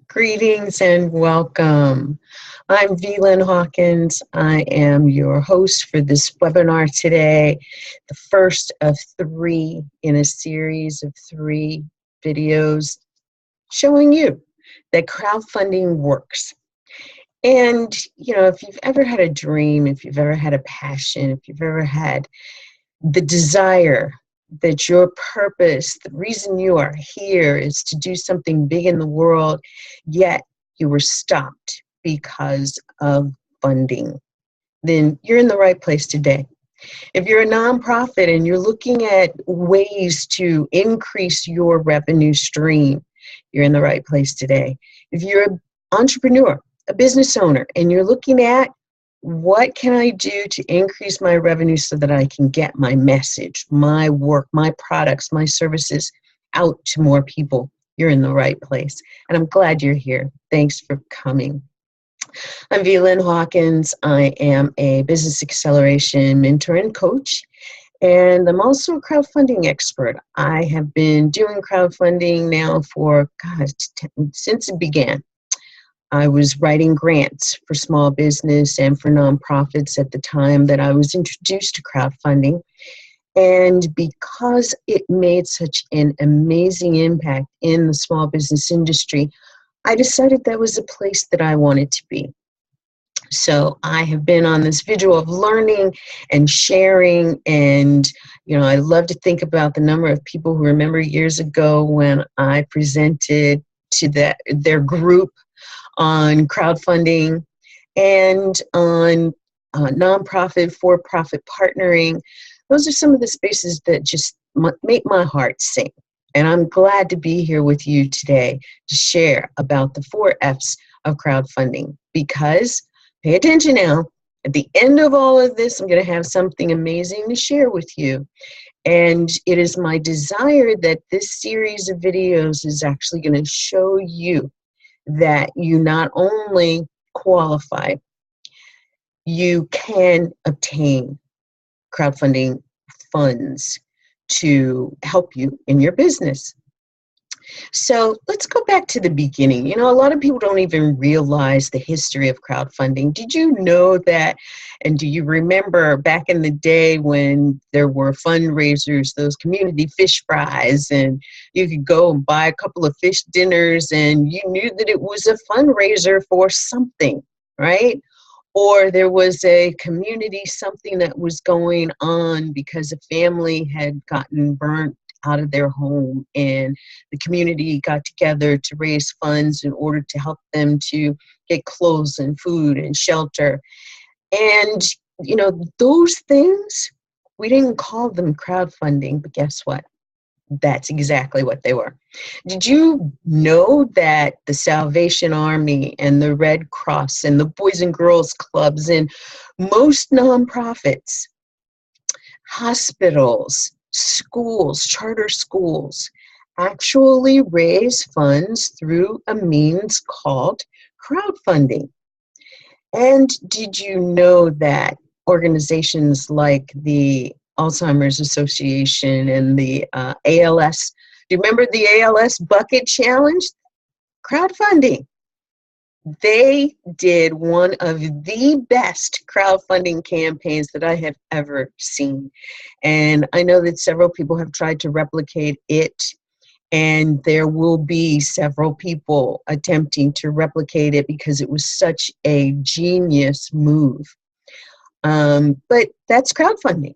Greetings and welcome. I'm Vlyn Hawkins. I am your host for this webinar today, the first of 3 in a series of 3 videos showing you that crowdfunding works. And, if you've ever had a dream, if you've ever had a passion, if you've ever had the desire that your purpose, the reason you are here is to do something big in the world, yet you were stopped because of funding, then you're in the right place today. If you're a nonprofit and you're looking at ways to increase your revenue stream, you're in the right place today. If you're an entrepreneur, a business owner, and you're looking at what can I do to increase my revenue so that I can get my message, my work, my products, my services out to more people, you're in the right place. And I'm glad you're here. Thanks for coming. I'm Vlyn Hawkins. I am a business acceleration mentor and coach, and I'm also a crowdfunding expert. I have been doing crowdfunding now for, since it began. I was writing grants for small business and for nonprofits at the time that I was introduced to crowdfunding. And because it made such an amazing impact in the small business industry, I decided that was a place that I wanted to be. So I have been on this video of learning and sharing, and I love to think about the number of people who remember years ago when I presented to their group on crowdfunding and on nonprofit, for-profit partnering. Those are some of the spaces that just make my heart sing. And I'm glad to be here with you today to share about the 4 F's of crowdfunding, because, pay attention now, at the end of all of this, I'm going to have something amazing to share with you. And it is my desire that this series of videos is actually going to show you that you not only qualify, you can obtain crowdfunding funds to help you in your business. So let's go back to the beginning. A lot of people don't even realize the history of crowdfunding. Did you know that, and do you remember back in the day when there were fundraisers, those community fish fries, and you could go and buy a couple of fish dinners and you knew that it was a fundraiser for something, right? Or there was a community something that was going on because a family had gotten burnt out of their home, and the community got together to raise funds in order to help them to get clothes and food and shelter. And, those things, we didn't call them crowdfunding, but guess what? That's exactly what they were. Did you know that the Salvation Army and the Red Cross and the Boys and Girls Clubs and most nonprofits, hospitals, schools, charter schools, actually raise funds through a means called crowdfunding? And did you know that organizations like the Alzheimer's Association and the ALS, do you remember the ALS Bucket Challenge? Crowdfunding. They did one of the best crowdfunding campaigns that I have ever seen. And I know that several people have tried to replicate it, and there will be several people attempting to replicate it because it was such a genius move. But that's crowdfunding.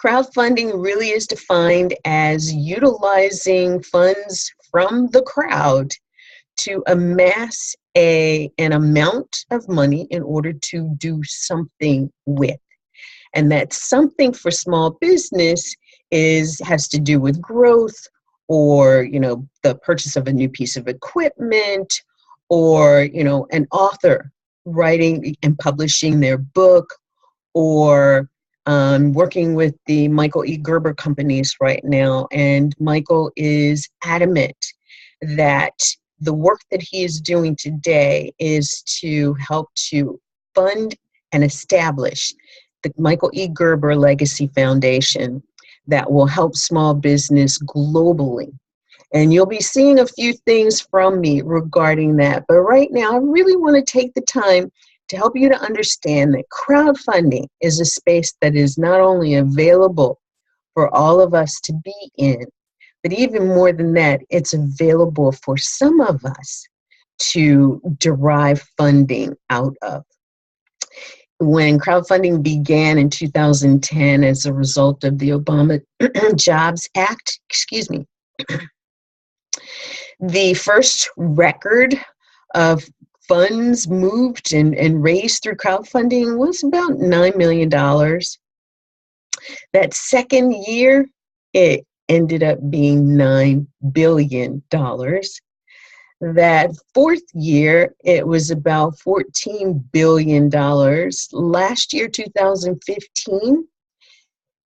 Crowdfunding really is defined as utilizing funds from the crowd to amass an amount of money in order to do something with. And that something for small business has to do with growth, or the purchase of a new piece of equipment, or an author writing and publishing their book, or working with the Michael E. Gerber companies right now. And Michael is adamant that the work that he is doing today is to help to fund and establish the Michael E. Gerber Legacy Foundation that will help small business globally. And you'll be seeing a few things from me regarding that. But right now, I really want to take the time to help you to understand that crowdfunding is a space that is not only available for all of us to be in, but even more than that, it's available for some of us to derive funding out of. When crowdfunding began in 2010 as a result of the Obama Jobs Act, the first record of funds moved and raised through crowdfunding was about $9 million. That second year, it ended up being $9 billion. That fourth year, it was about $14 billion. Last year, 2015,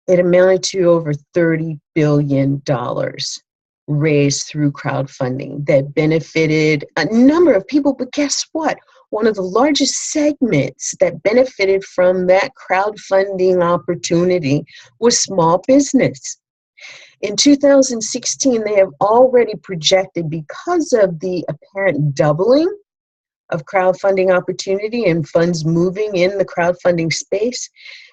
it amounted to over $30 billion raised through crowdfunding that benefited a number of people. But guess what? One of the largest segments that benefited from that crowdfunding opportunity was small business. In 2016, they have already projected, because of the apparent doubling of crowdfunding opportunity and funds moving in the crowdfunding space,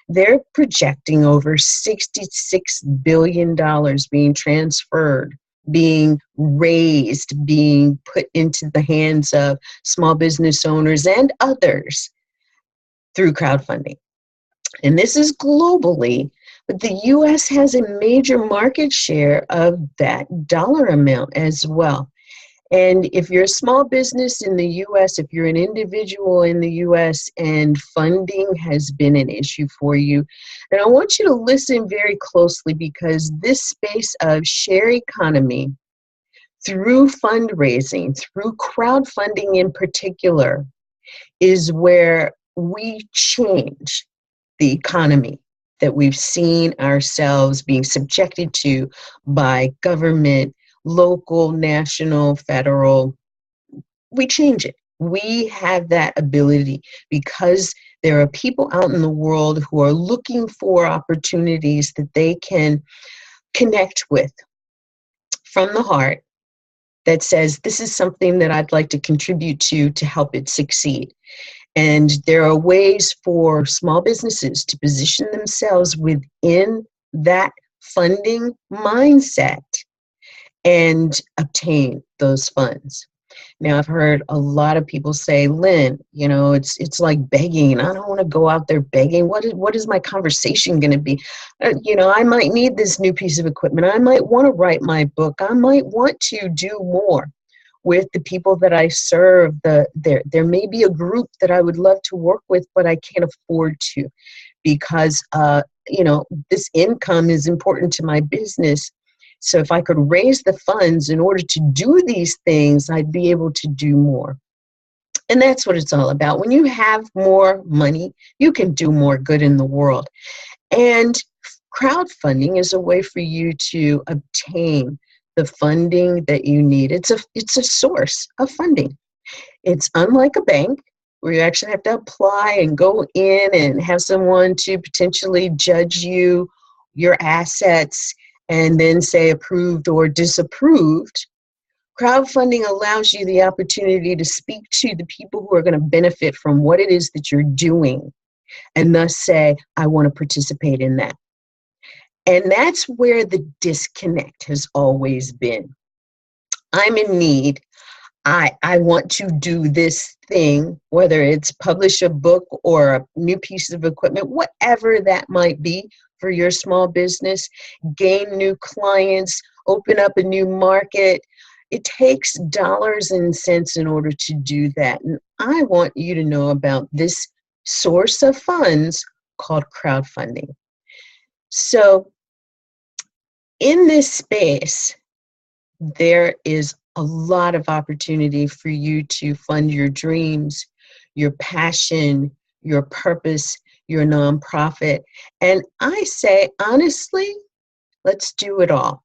they're projecting over $66 billion being transferred, being raised, being put into the hands of small business owners and others through crowdfunding. And this is globally, but the U.S. has a major market share of that dollar amount as well. And if you're a small business in the U.S., if you're an individual in the U.S. and funding has been an issue for you, then I want you to listen very closely, because this space of share economy through fundraising, through crowdfunding in particular, is where we change the economy that we've seen ourselves being subjected to by government, local, national, federal. We change it. We have that ability because there are people out in the world who are looking for opportunities that they can connect with from the heart, that says, this is something that I'd like to contribute to help it succeed. And there are ways for small businesses to position themselves within that funding mindset and obtain those funds. Now, I've heard a lot of people say, Lynn, it's like begging. I don't want to go out there begging. What is my conversation going to be? I might need this new piece of equipment. I might want to write my book. I might want to do more with the people that I serve. There may be a group that I would love to work with, but I can't afford to, because this income is important to my business. So if I could raise the funds in order to do these things, I'd be able to do more. And that's what it's all about. When you have more money, you can do more good in the world. And crowdfunding is a way for you to obtain the funding that you need. It's a source of funding. It's unlike a bank, where you actually have to apply and go in and have someone to potentially judge your assets and then say approved or disapproved. Crowdfunding allows you the opportunity to speak to the people who are going to benefit from what it is that you're doing, and thus say, I want to participate in that. And that's where the disconnect has always been. I'm in need. I want to do this thing, whether it's publish a book or a new piece of equipment, whatever that might be for your small business, gain new clients, open up a new market. It takes dollars and cents in order to do that. And I want you to know about this source of funds called crowdfunding. So in this space, there is a lot of opportunity for you to fund your dreams, your passion, your purpose, your nonprofit. And I say, honestly, let's do it all.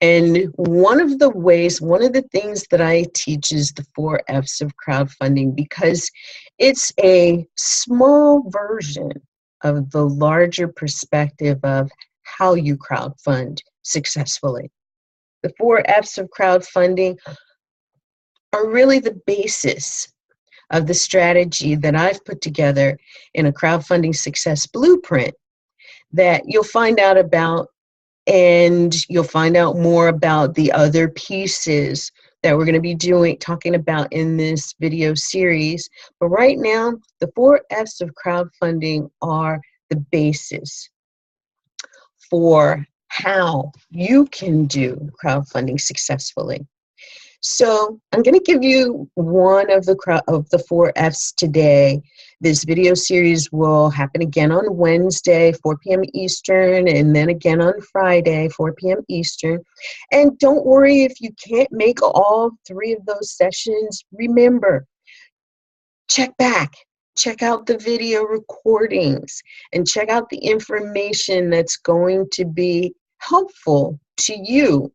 And one of the things that I teach is the 4 Fs of crowdfunding, because it's a small version of the larger perspective of how you crowdfund successfully. The 4Fs of crowdfunding are really the basis of the strategy that I've put together in a crowdfunding success blueprint that you'll find out about, and you'll find out more about the other pieces that we're going to be talking about in this video series. But right now, the 4Fs of crowdfunding are the basis for how you can do crowdfunding successfully. So I'm going to give you one of the 4Fs today. This video series will happen again on Wednesday, 4 p.m. Eastern, and then again on Friday, 4 p.m. Eastern. And don't worry if you can't make all 3 of those sessions. Remember, check back. Check out the video recordings and check out the information that's going to be helpful to you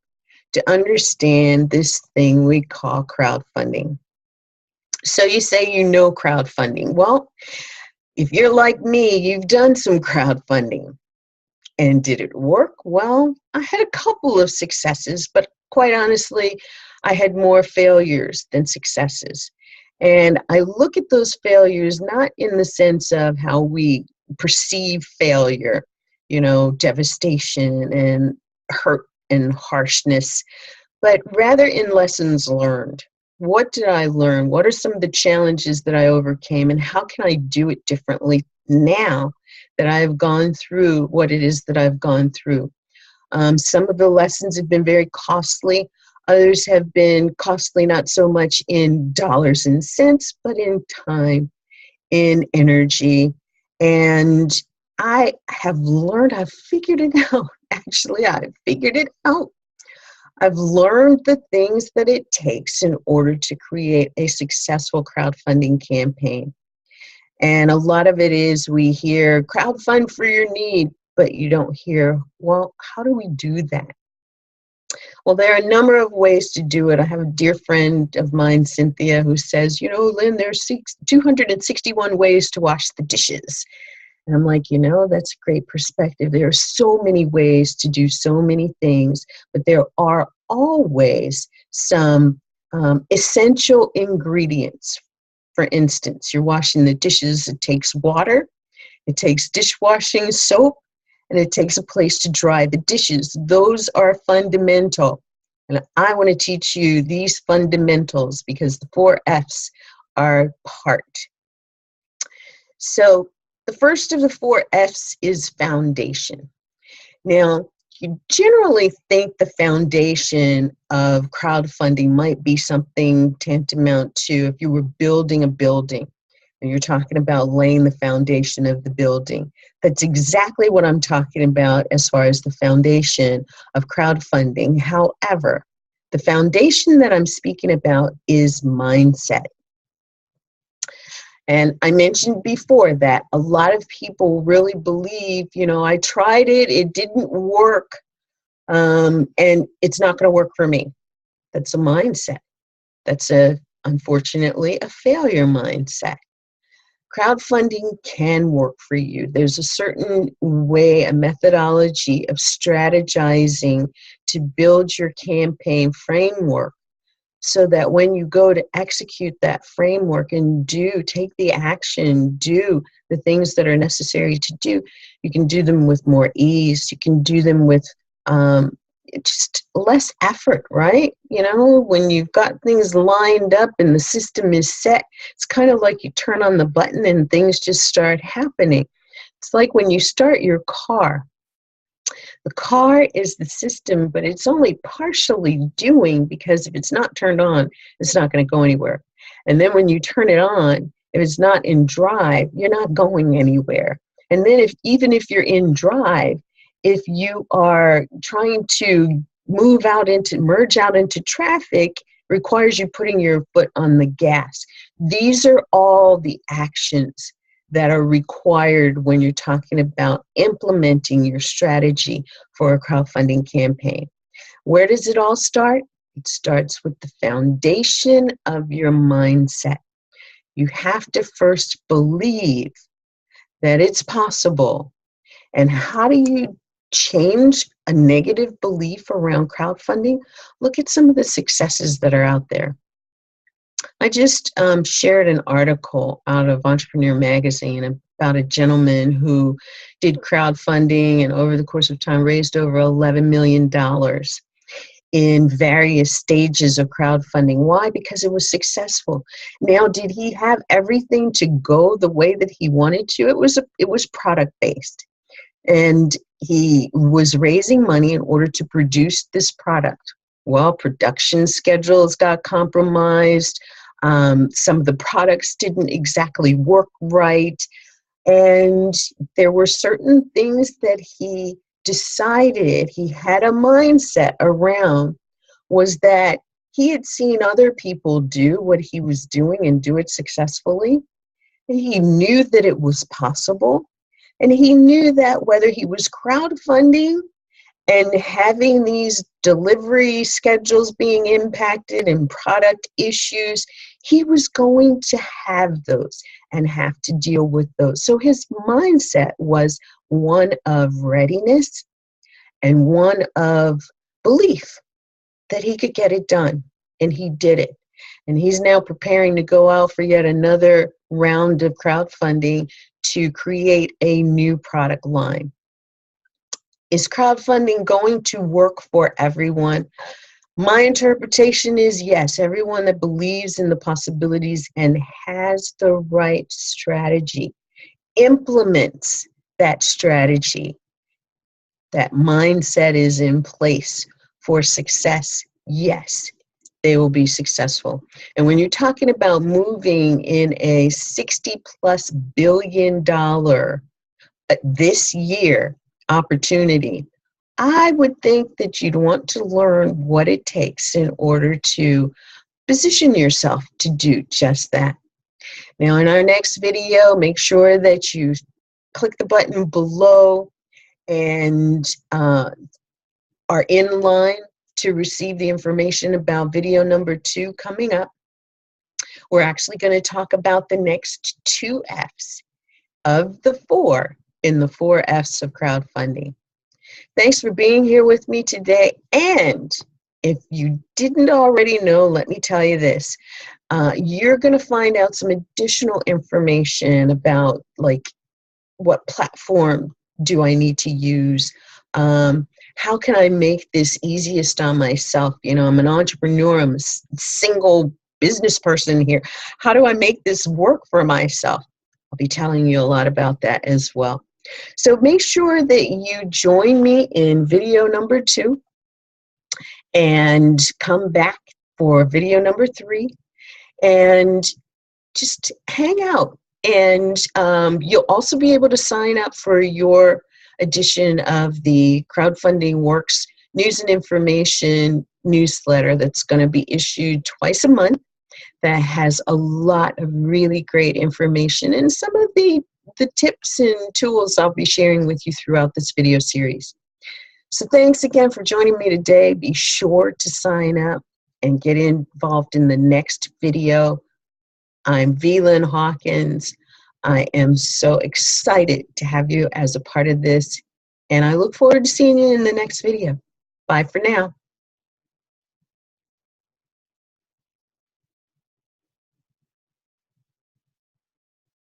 to understand this thing we call crowdfunding. So you say you know crowdfunding. Well, if you're like me, you've done some crowdfunding. And did it work? Well, I had a couple of successes, but quite honestly, I had more failures than successes. And I look at those failures not in the sense of how we perceive failure, devastation and hurt and harshness, but rather in lessons learned. What did I learn? What are some of the challenges that I overcame, and how can I do it differently now that I've gone through what it is that I've gone through? Some of the lessons have been very costly. Others have been costly not so much in dollars and cents, but in time, in energy. And I have learned, I've figured it out. Actually, I've figured it out. I've learned the things that it takes in order to create a successful crowdfunding campaign. And a lot of it is we hear crowdfund for your need, but you don't hear, well, how do we do that? Well, there are a number of ways to do it. I have a dear friend of mine, Cynthia, who says, Lynn, there's 261 ways to wash the dishes. And I'm like, that's a great perspective. There are so many ways to do so many things, but there are always some essential ingredients. For instance, you're washing the dishes. It takes water, it takes dishwashing soap, and it takes a place to dry the dishes. Those are fundamental. And I want to teach you these fundamentals because the 4Fs are part. So the first of the 4Fs is foundation. Now, you generally think the foundation of crowdfunding might be something tantamount to if you were building a building and you're talking about laying the foundation of the building. That's exactly what I'm talking about as far as the foundation of crowdfunding. However, the foundation that I'm speaking about is mindset. And I mentioned before that a lot of people really believe, I tried it, it didn't work, and it's not going to work for me. That's a mindset. That's unfortunately, a failure mindset. Crowdfunding can work for you. There's a certain way, a methodology of strategizing to build your campaign framework so that when you go to execute that framework and take the action, do the things that are necessary to do, you can do them with more ease. You can do them with just less effort, right? When you've got things lined up and the system is set, it's kind of like you turn on the button and things just start happening. It's like when you start your car. The car is the system, but it's only partially doing, because if it's not turned on, it's not going to go anywhere. And then when you turn it on, if it's not in drive, you're not going anywhere. And then even if you're in drive, if you are trying to merge out into traffic, requires you putting your foot on the gas. These are all the actions that are required when you're talking about implementing your strategy for a crowdfunding campaign. Where does it all start? It starts with the foundation of your mindset. You have to first believe that it's possible. And how do you change a negative belief around crowdfunding, look at some of the successes that are out there. I just shared an article out of Entrepreneur Magazine about a gentleman who did crowdfunding and over the course of time raised over $11 million in various stages of crowdfunding. Why? Because it was successful. Now, did he have everything to go the way that he wanted to? It was product based. And he was raising money in order to produce this product. Well, production schedules got compromised. Some of the products didn't exactly work right. And there were certain things that he decided, he had a mindset around, was that he had seen other people do what he was doing and do it successfully. And he knew that it was possible. And he knew that whether he was crowdfunding and having these delivery schedules being impacted and product issues, he was going to have those and have to deal with those. So his mindset was one of readiness and one of belief that he could get it done. And he did it. And he's now preparing to go out for yet another round of crowdfunding to create a new product line. Is crowdfunding going to work for everyone? My interpretation is yes. Everyone that believes in the possibilities and has the right strategy, implements that strategy, that mindset is in place for success, yes, they will be successful. And when you're talking about moving in a $60+ billion this year opportunity, I would think that you'd want to learn what it takes in order to position yourself to do just that. Now, in our next video, make sure that you click the button below and are in line to receive the information about video number 2 coming up. We're actually going to talk about the next 2 F's of the 4 in the 4 F's of crowdfunding. Thanks for being here with me today. And if you didn't already know, let me tell you this. You're going to find out some additional information about, like, what platform do I need to use? How can I make this easiest on myself? You know, I'm an entrepreneur. I'm a single business person here. How do I make this work for myself? I'll be telling you a lot about that as well. So make sure that you join me in video number 2 and come back for video number 3 and just hang out. And you'll also be able to sign up for your edition of the Crowdfunding WORX news and information newsletter that's going to be issued twice a month, that has a lot of really great information and some of the tips and tools I'll be sharing with you throughout this video series. So thanks again for joining me today. Be sure to sign up and get involved in the next video. I'm Vlyn Hawkins. I am so excited to have you as a part of this, and I look forward to seeing you in the next video. Bye for now.